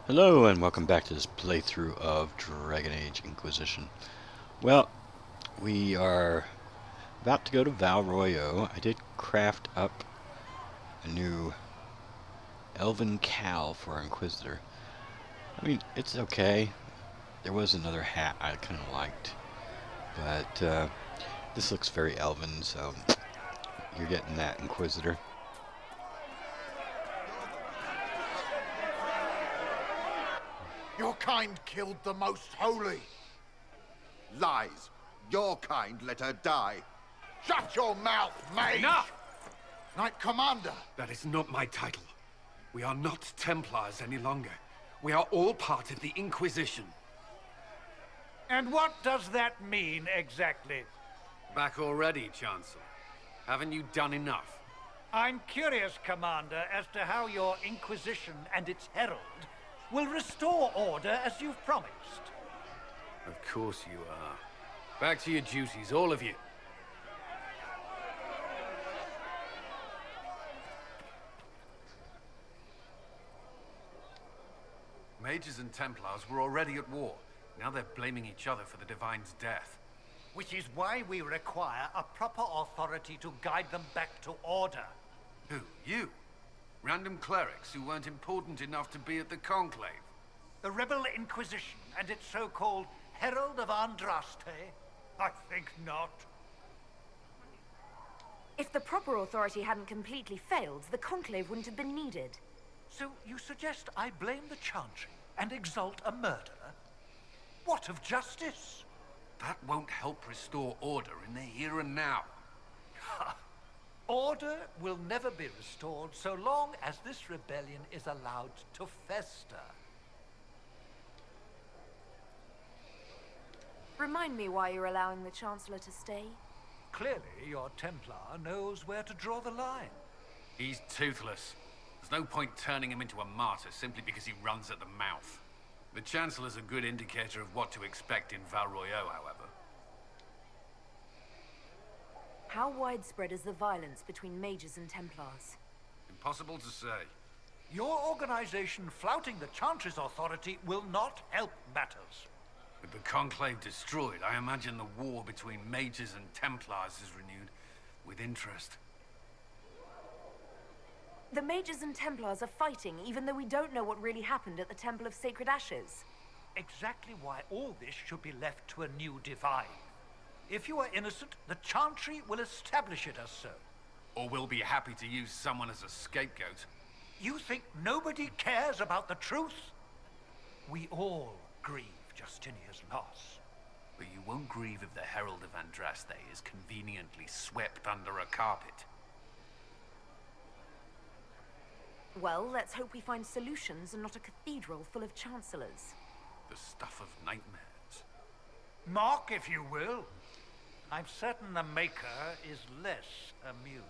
Hello and welcome back to this playthrough of Dragon Age Inquisition. Well, we are about to go to Val Royeux. I did craft up a new elven cowl for our Inquisitor. I mean, it's okay. There was another hat I kind of liked, but this looks very elven, so you're getting that, Inquisitor. Your kind killed the most holy. Lies. Your kind let her die. Shut your mouth, mage! Enough! Knight Commander! That is not my title. We are not Templars any longer. We are all part of the Inquisition. And what does that mean, exactly? Back already, Chancellor. Haven't you done enough? I'm curious, Commander, as to how your Inquisition and its herald will restore order as you've promised. Of course you are. Back to your duties, all of you. Mages and Templars were already at war. Now they're blaming each other for the Divine's death. Which is why we require a proper authority to guide them back to order. Who? You? Random clerics who weren't important enough to be at the Conclave? The Rebel Inquisition and its so-called Herald of Andraste? I think not. If the proper authority hadn't completely failed, the Conclave wouldn't have been needed. So you suggest I blame the Chantry and exalt a murder? What of justice? That won't help restore order in the here and now. Order will never be restored so long as this rebellion is allowed to fester. Remind me why you're allowing the Chancellor to stay? Clearly, your Templar knows where to draw the line. He's toothless. There's no point turning him into a martyr simply because he runs at the mouth. The Chancellor's a good indicator of what to expect in Val Royeux, however. How widespread is the violence between mages and Templars? Impossible to say. Your organization flouting the Chantry's authority will not help matters. With the Conclave destroyed, I imagine the war between mages and Templars is renewed with interest. The mages and Templars are fighting, even though we don't know what really happened at the Temple of Sacred Ashes. Exactly why all this should be left to a new divine. If you are innocent, the Chantry will establish it as so. Or we'll be happy to use someone as a scapegoat. You think nobody cares about the truth? We all grieve Justinia's loss. But you won't grieve if the Herald of Andraste is conveniently swept under a carpet. Well, let's hope we find solutions and not a cathedral full of chancellors. The stuff of nightmares. Mock, if you will. I'm certain the Maker is less amused.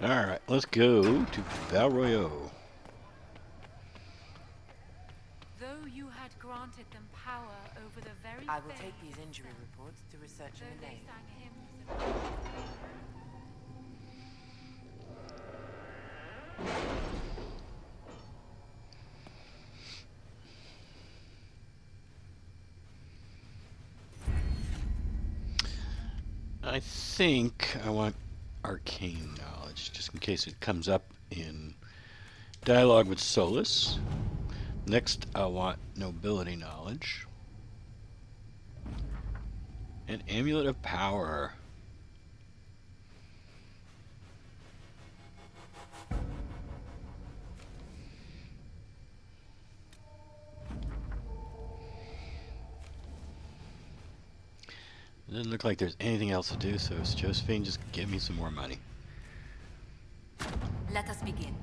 Alright, let's go to Val Royeux. Though you had granted them power over the very I will thing take these injury reports to research though in the they name. sang hymns I think I want arcane knowledge, just in case it comes up in dialogue with Solus. Next, I want nobility knowledge. And amulet of power. It doesn't look like there's anything else to do, so Josephine, just give me some more money. Let us begin.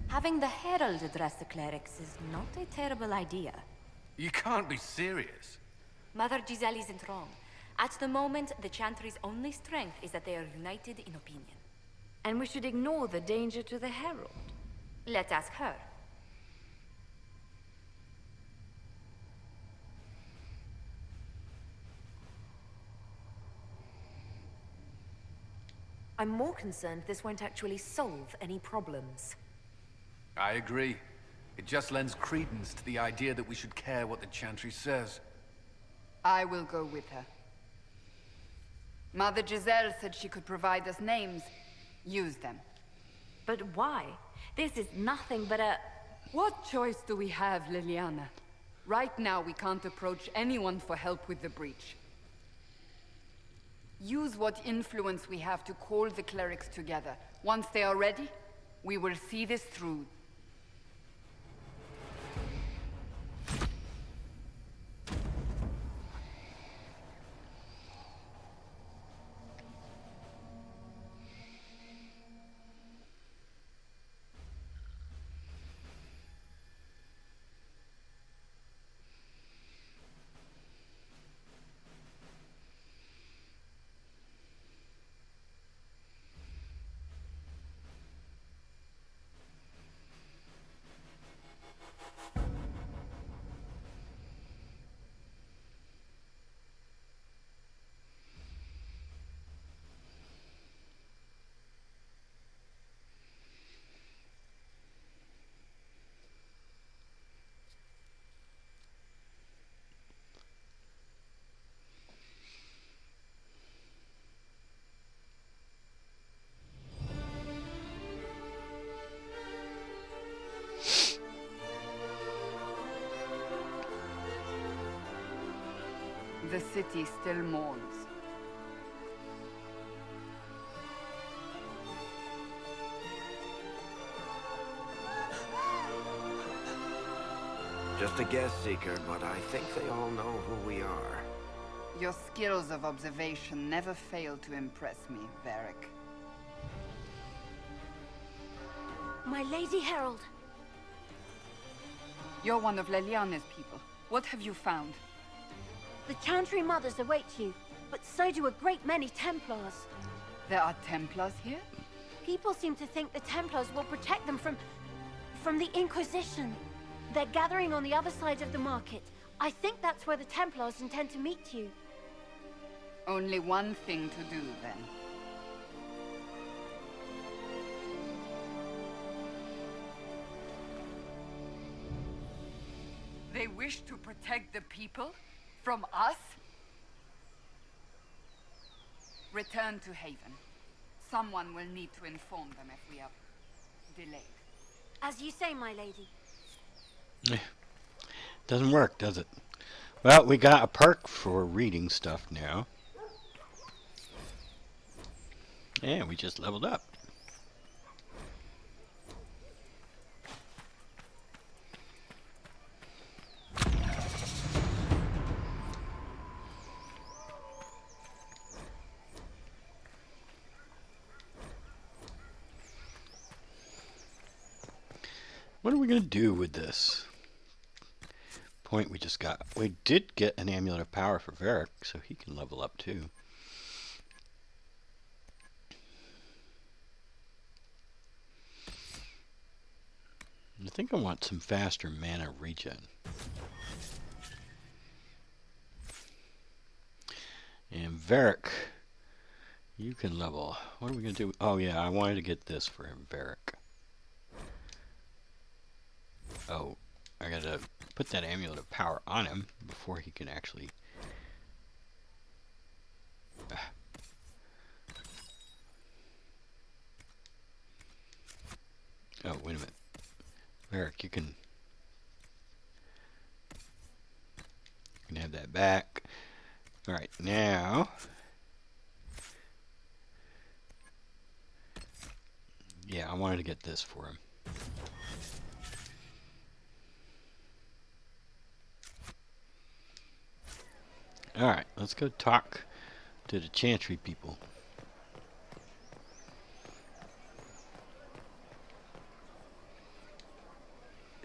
Having the Herald address the clerics is not a terrible idea. You can't be serious. Mother Giselle isn't wrong. At the moment, the Chantry's only strength is that they are united in opinion. And we should ignore the danger to the Herald. Let's ask her. I'm more concerned this won't actually solve any problems. I agree. It just lends credence to the idea that we should care what the Chantry says. I will go with her. Mother Giselle said she could provide us names. Use them. But why? This is nothing but a... What choice do we have, Liliana? Right now, we can't approach anyone for help with the breach. Use what influence we have to call the clerics together. Once they are ready, we will see this through. The city still mourns. Just a guess, Seeker, but I think they all know who we are. Your skills of observation never fail to impress me, Varric. My Lady Herald. You're one of Leliane's people. What have you found? The Chantry mothers await you, but so do a great many Templars. There are Templars here? People seem to think the Templars will protect them from the Inquisition. They're gathering on the other side of the market. I think that's where the Templars intend to meet you. Only one thing to do, then. They wish to protect the people? From us? Return to Haven. Someone will need to inform them if we are delayed. As you say, my lady. Doesn't work, does it? Well, we got a perk for reading stuff now. And we just leveled up. What are we going to do with this point we just got? We did get an Amulet of Power for Varric, so he can level up too. I think I want some faster mana regen. And Varric, you can level. What are we going to do? Oh yeah, I wanted to get this for him, Varric. Oh, I gotta put that Amulet of Power on him before he can actually... Oh, wait a minute. Varric, you can have that back. Alright, now... Yeah, I wanted to get this for him. Alright, let's go talk to the Chantry people.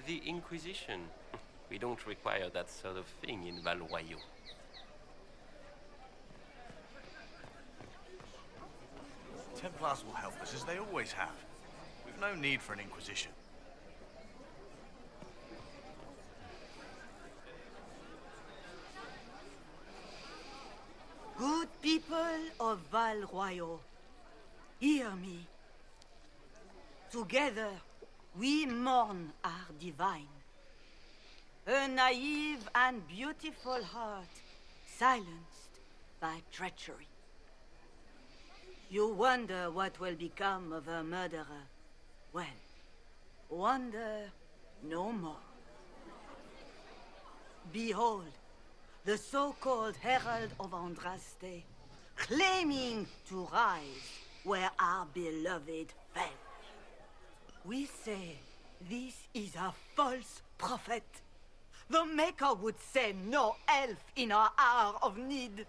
The Inquisition. We don't require that sort of thing in Val Royeux. Templars will help us, as they always have. We've no need for an Inquisition. Good people of Val Royeux, Hear me. Together, we mourn our divine. Her naive and beautiful heart, silenced by treachery. You wonder what will become of her murderer. Well, wonder no more. Behold, the so-called Herald of Andraste, claiming to rise where our beloved fell. We say this is a false prophet. The Maker would send no elf in our hour of need.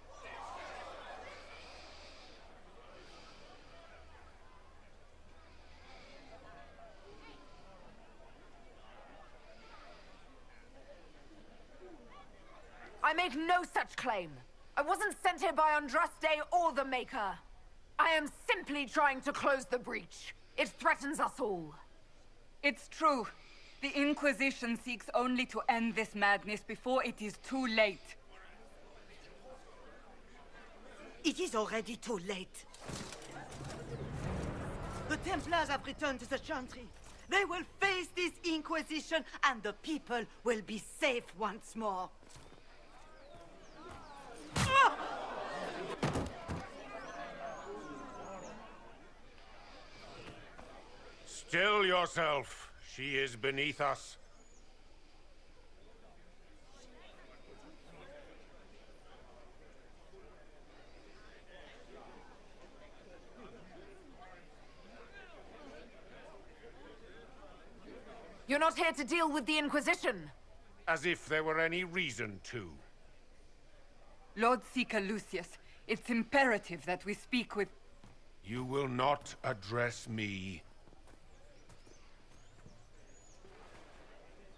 I make no such claim. I wasn't sent here by Andraste or the Maker. I am simply trying to close the breach. It threatens us all. It's true. The Inquisition seeks only to end this madness before it is too late. It is already too late. The Templars have returned to the Chantry. They will face this Inquisition, and the people will be safe once more. Still yourself. She is beneath us. You're not here to deal with the Inquisition. As if there were any reason to. Lord Seeker Lucius, it's imperative that we speak with... You will not address me.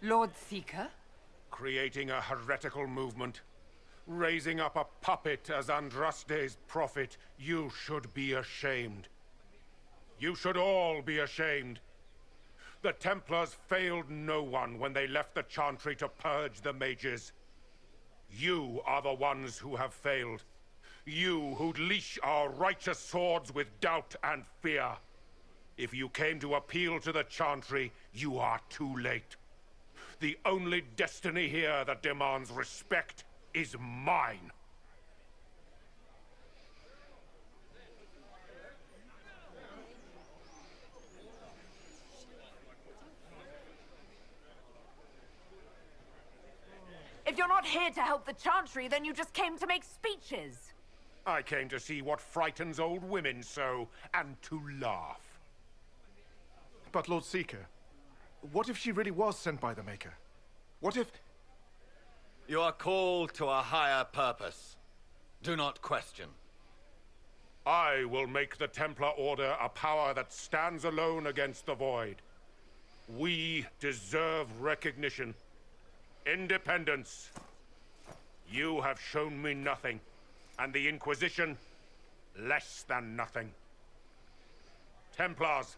Lord Seeker? Creating a heretical movement. Raising up a puppet as Andraste's prophet. You should be ashamed. You should all be ashamed. The Templars failed no one when they left the Chantry to purge the mages. You are the ones who have failed. You who'd leash our righteous swords with doubt and fear. If you came to appeal to the Chantry, you are too late. The only destiny here that demands respect is mine. If you're not here to help the Chantry, then you just came to make speeches. I came to see what frightens old women so, and to laugh. But Lord Seeker, what if she really was sent by the Maker? What if... You are called to a higher purpose. Do not question. I will make the Templar Order a power that stands alone against the Void. We deserve recognition. Independence. You have shown me nothing, and the Inquisition, less than nothing. Templars,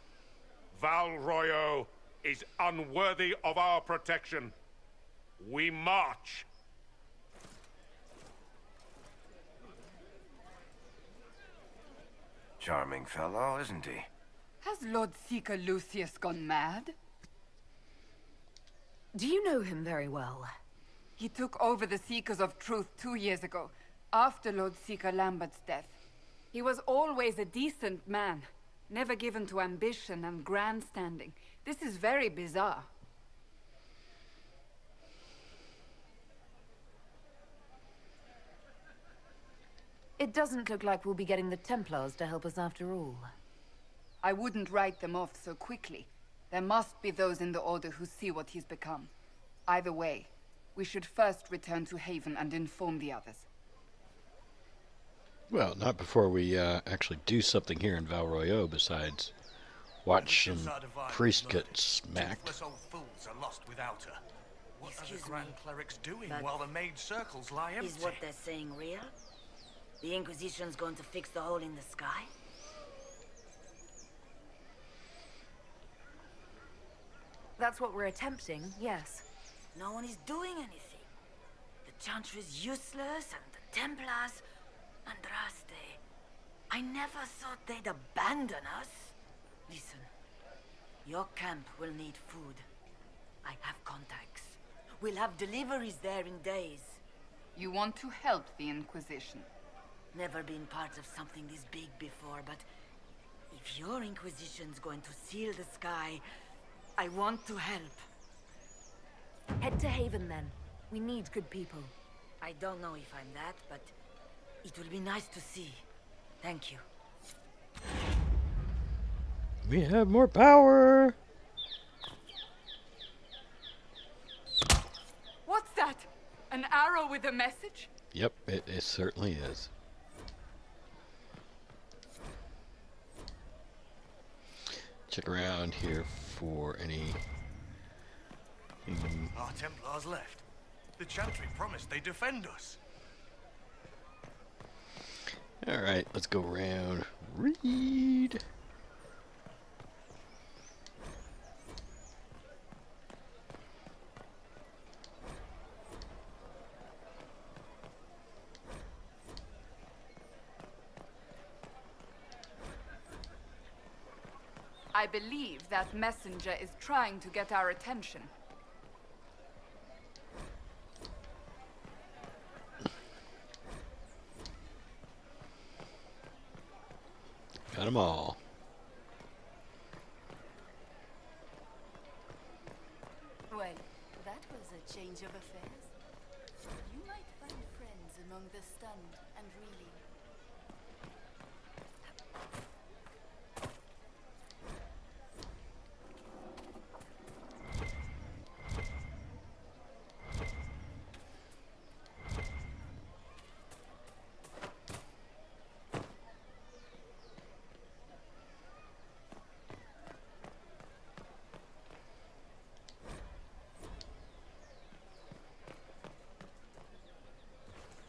Val Royeux is unworthy of our protection. We march. Charming fellow, isn't he? Has Lord Seeker Lucius gone mad? Do you know him very well? He took over the Seekers of Truth 2 years ago, after Lord Seeker Lambert's death. He was always a decent man, never given to ambition and grandstanding. This is very bizarre. It doesn't look like we'll be getting the Templars to help us after all. I wouldn't write them off so quickly. There must be those in the Order who see what he's become. Either way, we should first return to Haven and inform the others. Well, not before we actually do something here in Val Royeux besides watch some priest get smacked. Toothless old fools are lost without her. What are the Grand Clerics doing but while the mage circles lie empty? Is what they're saying real? The Inquisition's going to fix the hole in the sky? That's what we're attempting, yes. No one is doing anything. The Chantry is useless, and the Templars... Andraste... I never thought they'd abandon us. Listen, your camp will need food. I have contacts. We'll have deliveries there in days. You want to help the Inquisition? Never been part of something this big before, but if your Inquisition's going to seal the sky, I want to help. Head to Haven then. We need good people. I don't know if I'm that, but it will be nice to see. Thank you. We have more power! What's that? An arrow with a message? Yep, it certainly is. Check around here for any... Our Templars left. The Chantry promised they'd defend us. Alright, let's go around. Read! I believe that messenger is trying to get our attention. Got them all. Well, that was a change of affairs. You might find friends among the stunned and reeling.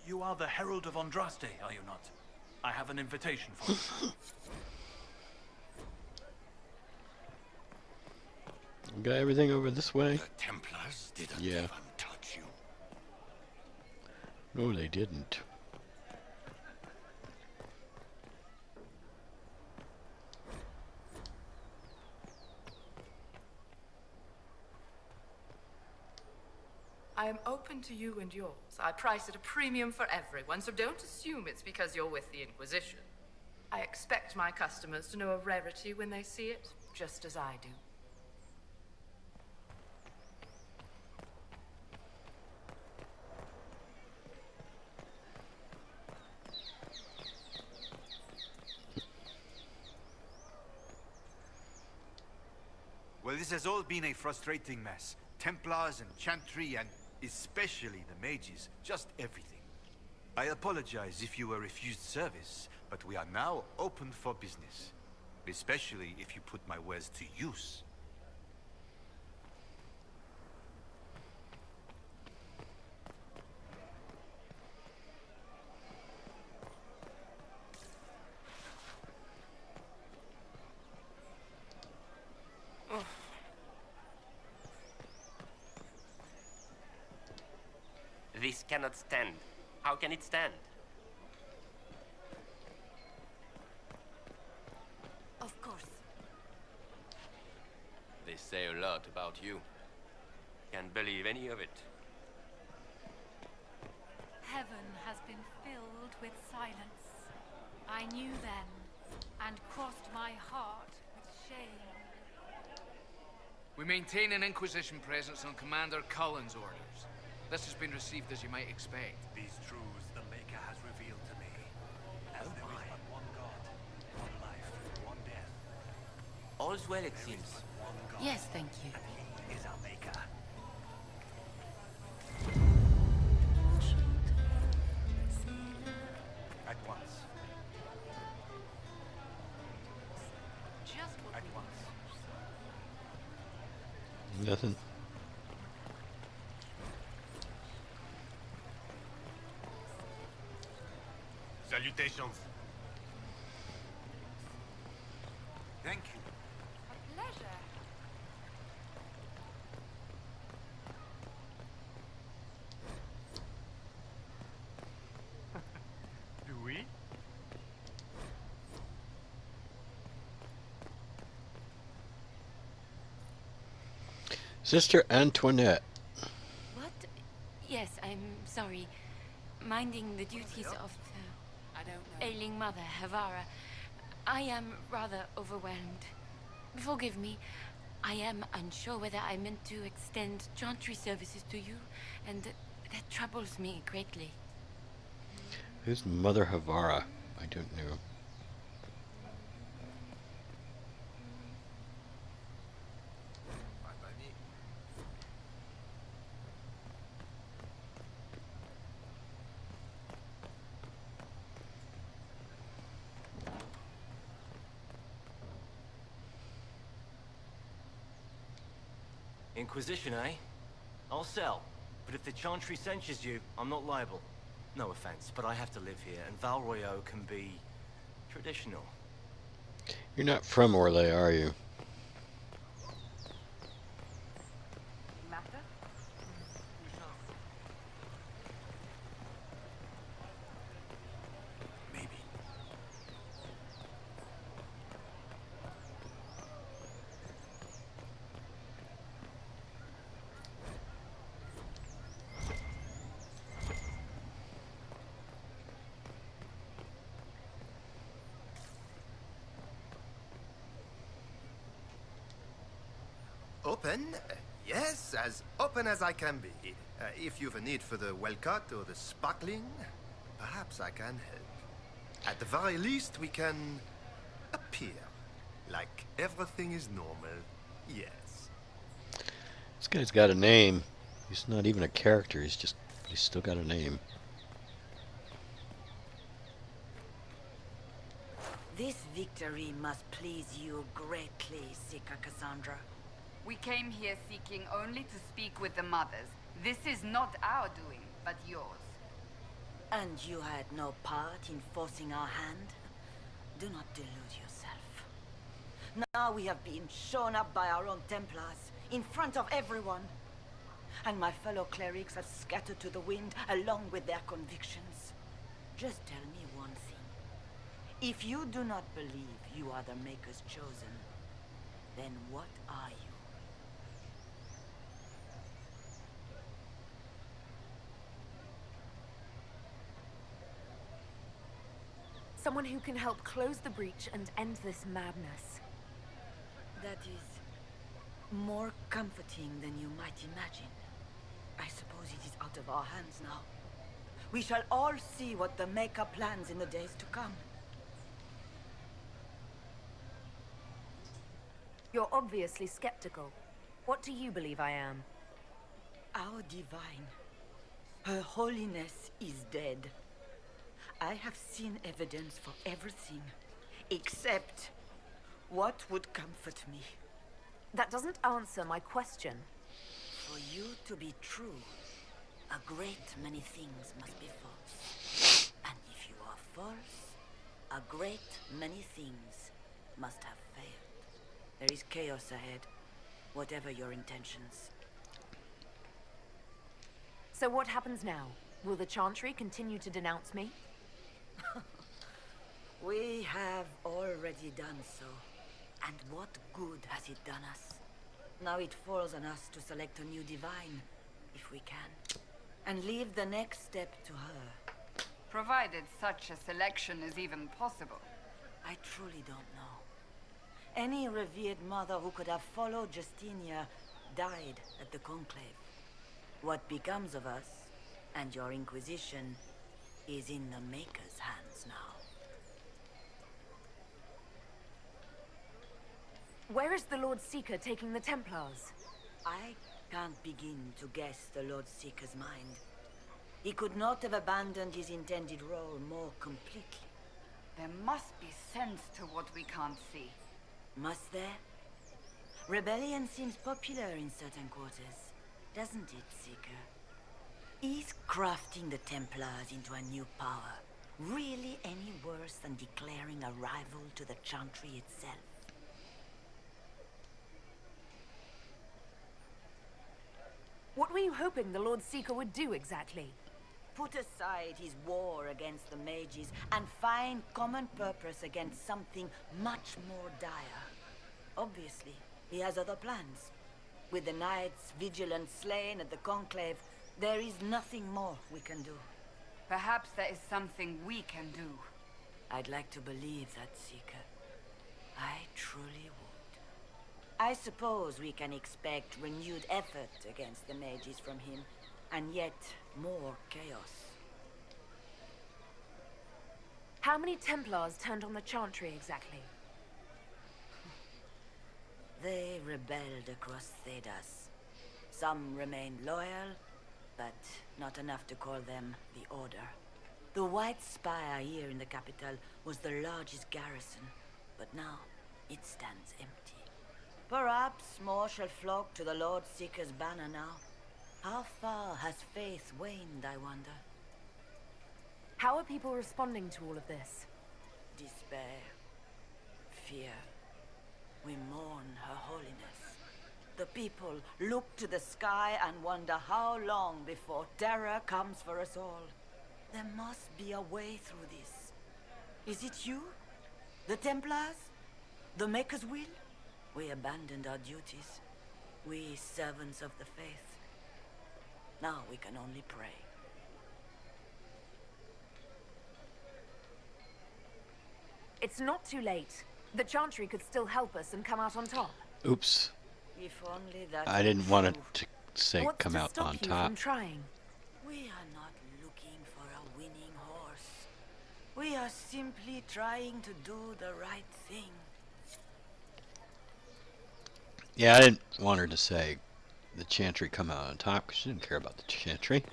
You are the Herald of Andraste, are you not? I have an invitation for you. Got everything over this way? The Templars didn't Yeah. even touch you. No, they didn't. I am open to you and yours. I price at a premium for everyone, so don't assume it's because you're with the Inquisition. I expect my customers to know a rarity when they see it, just as I do. Well, this has all been a frustrating mess. Templars and Chantry and especially the mages, just everything. I apologize if you were refused service, but we are now open for business. Especially if you put my wares to use. This cannot stand. How can it stand? Of course. They say a lot about you. Can't believe any of it. Heaven has been filled with silence. I knew then, and crossed my heart with shame. We maintain an Inquisition presence on Commander Cullen's orders. This has been received as you might expect. These truths the Maker has revealed to me. As there is but one God, one life, one death. All's well, it seems. Yes, thank you. He is our Maker. At once. Just what At once. Nothing. Salutations. Thank you. A pleasure. Do we? Sister Antoinette. What? Yes, I'm sorry. Minding the duties of the ailing mother, Havara. I am rather overwhelmed. Forgive me. I am unsure whether I meant to extend Chantry services to you, and that troubles me greatly. Who's Mother Havara? I don't know. Inquisition, eh? I'll sell. But if the Chantry censures you, I'm not liable. No offense, but I have to live here, and Val Royeux can be traditional. You're not from Orlais, are you? Open? Yes, as open as I can be. If you've a need for the well-cut or the sparkling, perhaps I can help. At the very least, we can appear like everything is normal. Yes. This guy's got a name. He's not even a character. He's still got a name. This victory must please you greatly, Seeker Cassandra. We came here seeking only to speak with the mothers. This is not our doing, but yours. And you had no part in forcing our hand? Do not delude yourself. Now we have been shown up by our own Templars, in front of everyone. And my fellow clerics have scattered to the wind along with their convictions. Just tell me one thing. If you do not believe you are the Maker's chosen, then what are you? Someone who can help close the breach and end this madness. That is more comforting than you might imagine. I suppose it is out of our hands now. We shall all see what the Maker plans in the days to come. You're obviously skeptical. What do you believe I am? Our divine. Her holiness is dead. I have seen evidence for everything, except what would comfort me. That doesn't answer my question. For you to be true, a great many things must be false. And if you are false, a great many things must have failed. There is chaos ahead, whatever your intentions. So what happens now? Will the Chantry continue to denounce me? We have already done so. And what good has it done us? Now it falls on us to select a new divine, if we can. And leave the next step to her. Provided such a selection is even possible. I truly don't know. Any revered mother who could have followed Justinia died at the Conclave. What becomes of us, and your Inquisition, is in the Maker's hands now. Where is the Lord Seeker taking the Templars? I can't begin to guess the Lord Seeker's mind. He could not have abandoned his intended role more completely. There must be sense to what we can't see. Must there? Rebellion seems popular in certain quarters, doesn't it, Seeker? Is crafting the Templars into a new power really any worse than declaring a rival to the Chantry itself? What were you hoping the Lord Seeker would do exactly? Put aside his war against the mages and find common purpose against something much more dire. Obviously, he has other plans. With the Knights vigilant slain at the Conclave, there is nothing more we can do. Perhaps there is something we can do. I'd like to believe that, Seeker. I truly would. I suppose we can expect renewed effort against the mages from him, and yet more chaos. How many Templars turned on the Chantry exactly? They rebelled across Thedas. Some remained loyal, but not enough to call them the Order. The White Spire here in the capital was the largest garrison, but now it stands empty. Perhaps more shall flock to the Lord Seeker's banner now. How far has faith waned, I wonder? How are people responding to all of this? Despair. Fear. We mourn Her Holiness. The people look to the sky and wonder how long before terror comes for us all. There must be a way through this. Is it you? The Templars? The Maker's will? We abandoned our duties. We servants of the faith. Now we can only pray. It's not too late. The Chantry could still help us and come out on top. Oops. If only that I didn't want it to say What's come to out stop on you top. from trying? We are not looking for a winning horse. We are simply trying to do the right thing. Yeah, I didn't want her to say the Chantry come out on top because she didn't care about the Chantry.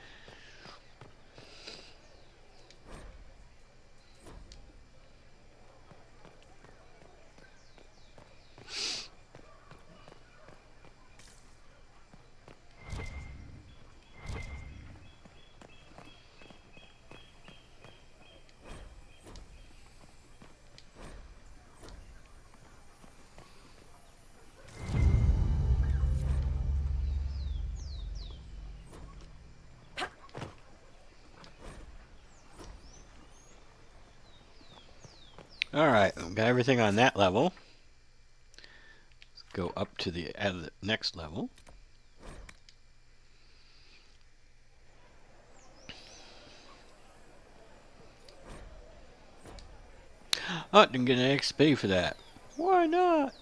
Alright, we've got everything on that level. Let's go up to the next level. Oh, I didn't get an XP for that. Why not?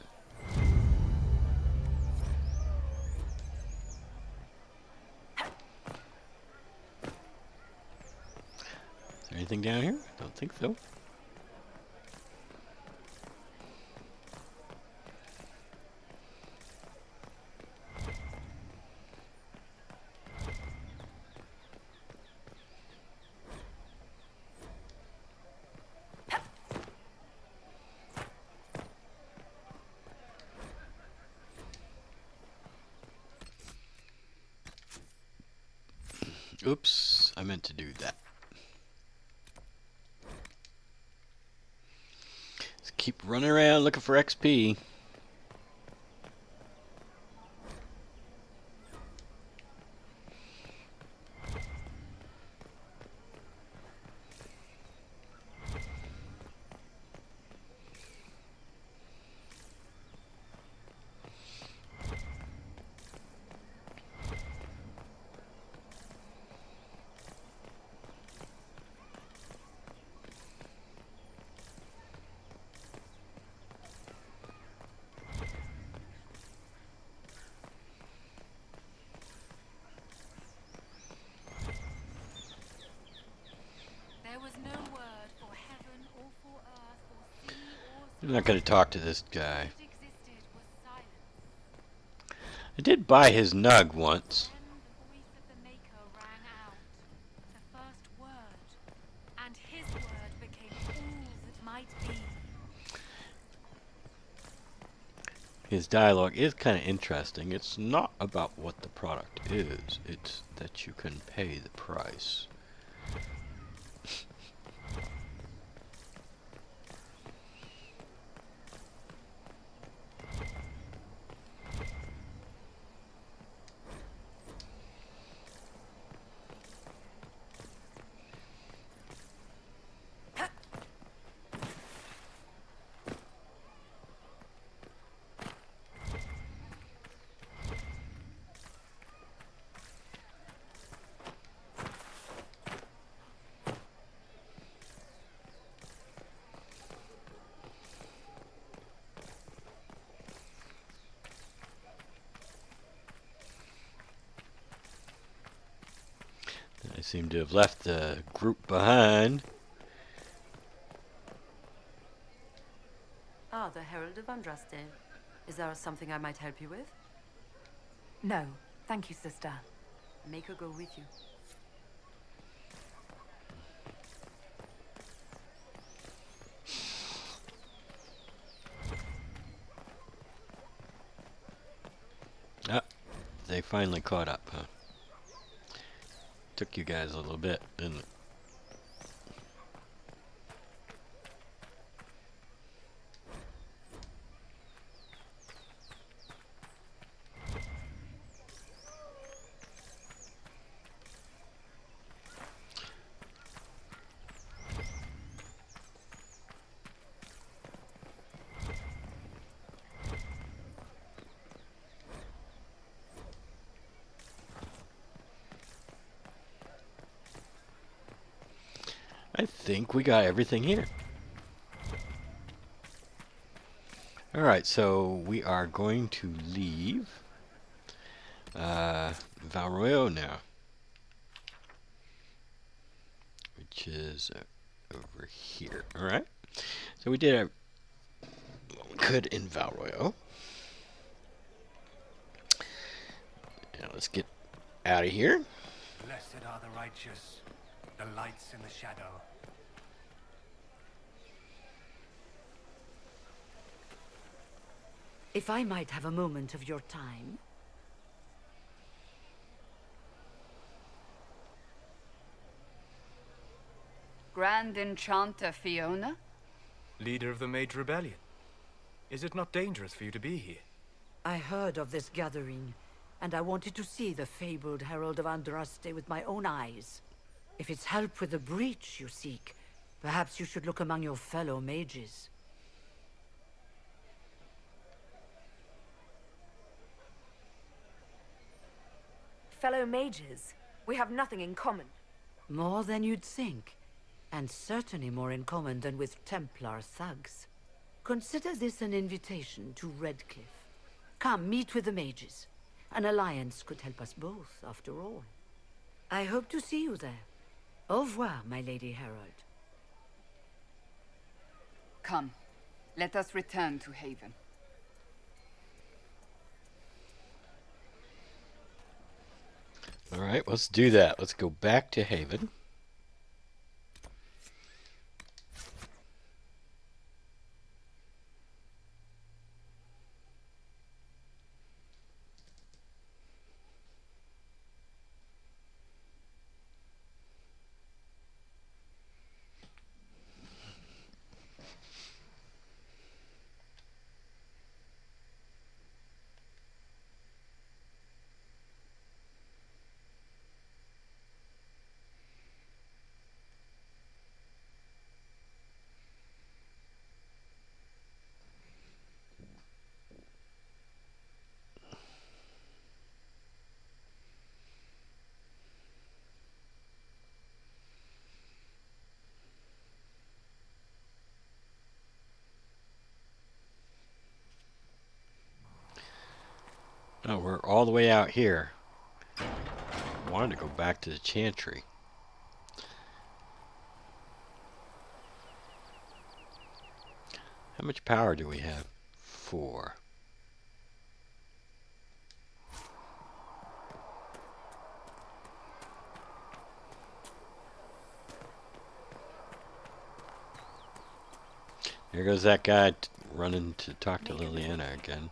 Is there anything down here? I don't think so. Oops, I meant to do that. Let's keep running around looking for XP. There was no word for heaven or for earth or sea or I'm not going to talk to this guy. what existed was silence. I did buy his nug once. Then the voice of the Maker rang out, the first word, and his word became all that might be. His dialogue is kind of interesting. It's not about what the product is, it's that you can pay the price. seem to have left the group behind. Ah, the Herald of Andraste. Is there something I might help you with? No, thank you, sister. Make her go with you. Ah, they finally caught up, huh? Took you guys a little bit, didn't it? I think we got everything here. Alright, so we are going to leave Val Royeux now, which is over here. Alright, so we did what we could in Val Royeux. Now let's get out of here. Blessed are the righteous, the lights in the shadow. If I might have a moment of your time. Grand Enchanter Fiona? Leader of the Mage Rebellion. Is it not dangerous for you to be here? I heard of this gathering, and I wanted to see the fabled Herald of Andraste with my own eyes. If it's help with the breach you seek, perhaps you should look among your fellow mages. Fellow mages, we have nothing in common. More than you'd think, and certainly more in common than with Templar thugs. Consider this an invitation to Redcliffe. Come, meet with the mages. An alliance could help us both, after all. I hope to see you there. Au revoir, my Lady Herald. Come, let us return to Haven. Alright, let's do that. Let's go back to Haven. No, we're all the way out here. I wanted to go back to the Chantry. How much power do we have? 4. Here goes that guy running to talk to Liliana again.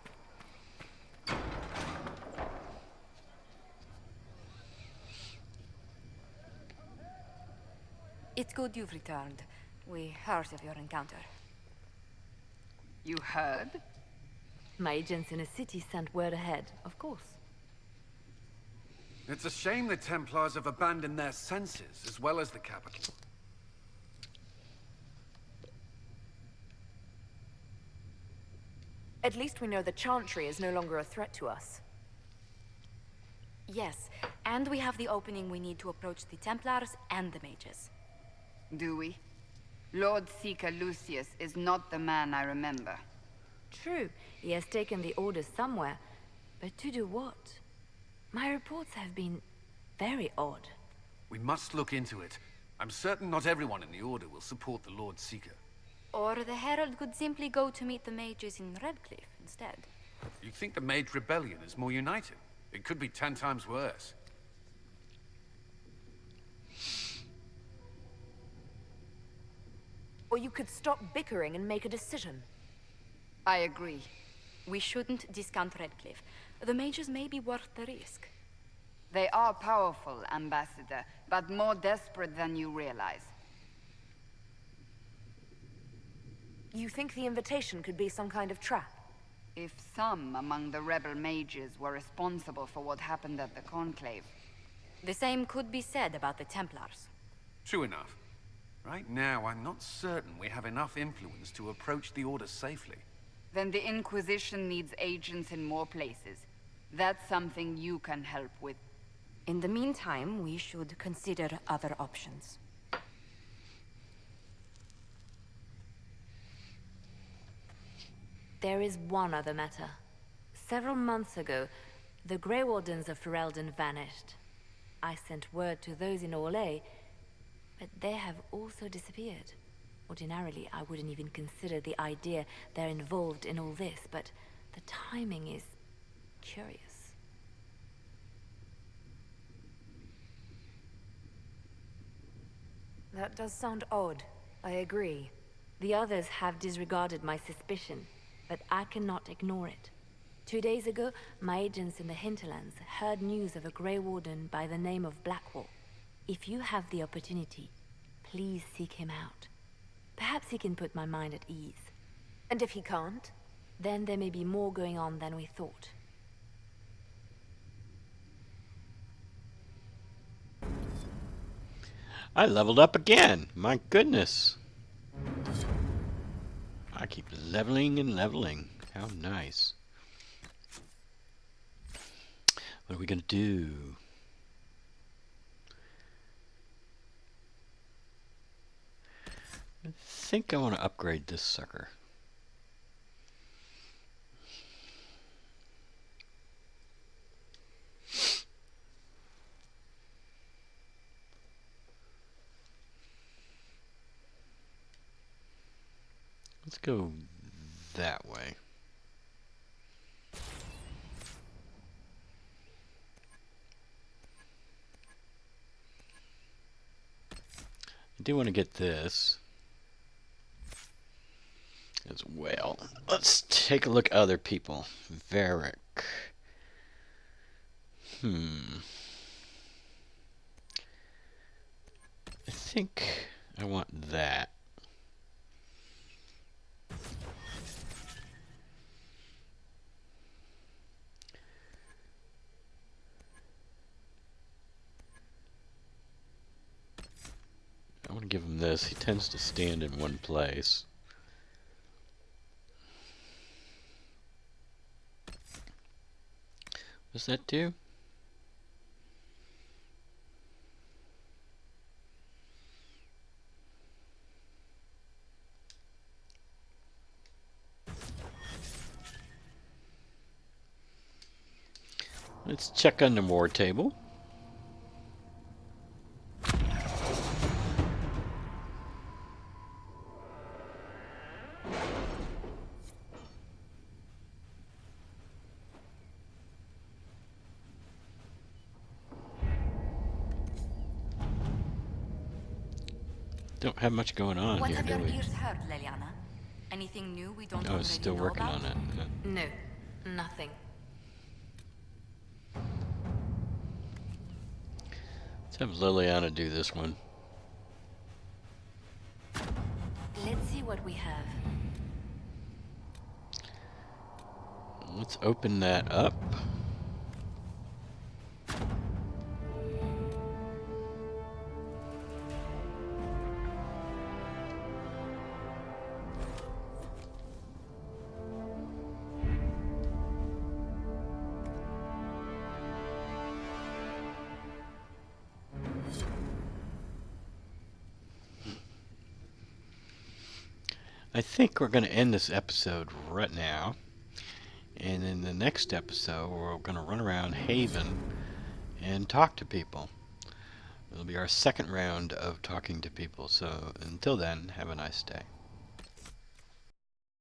It's good you've returned. We heard of your encounter. You heard? My agents in the city sent word ahead, of course. It's a shame the Templars have abandoned their senses, as well as the capital. At least we know the Chantry is no longer a threat to us. Yes, and we have the opening we need to approach the Templars and the mages. Do we? Lord Seeker Lucius is not the man I remember. True, he has taken the orders somewhere, but to do what? My reports have been very odd. We must look into it. I'm certain not everyone in the Order will support the Lord Seeker. Or the Herald could simply go to meet the mages in Redcliffe instead. You think the Mage Rebellion is more united? It could be 10 times worse. Or you could stop bickering and make a decision. I agree. We shouldn't discount Redcliffe. The mages may be worth the risk. They are powerful, Ambassador, but more desperate than you realize. You think the invitation could be some kind of trap? If some among the rebel mages were responsible for what happened at the Conclave. The same could be said about the Templars. True enough. Right now, I'm not certain we have enough influence to approach the Order safely. Then the Inquisition needs agents in more places. That's something you can help with. In the meantime, we should consider other options. There is one other matter. Several months ago, the Grey Wardens of Ferelden vanished. I sent word to those in Orlais, but they have also disappeared. Ordinarily, I wouldn't even consider the idea they're involved in all this, but the timing is curious. That does sound odd. I agree. The others have disregarded my suspicion, but I cannot ignore it. 2 days ago, my agents in the hinterlands heard news of a Grey Warden by the name of Blackwall. If you have the opportunity, please seek him out. Perhaps he can put my mind at ease. And if he can't? Then there may be more going on than we thought. I leveled up again. My goodness. I keep leveling and leveling. How nice. What are we gonna do? I think I want to upgrade this sucker. Let's go that way. I do want to get this as well. Let's take a look at other people. Varric. I think I want that. I want to give him this. He tends to stand in one place. What's that do? Let's check on the war table. Don't have much going on What here, have do your we? ears heard, Leliana? Anything new we don't I was already still know working about? on it. No, nothing. Let's have Liliana do this one. Let's see what we have. Let's open that up. I think we're going to end this episode right now. And in the next episode, we're going to run around Haven and talk to people. It'll be our second round of talking to people, so until then, have a nice day.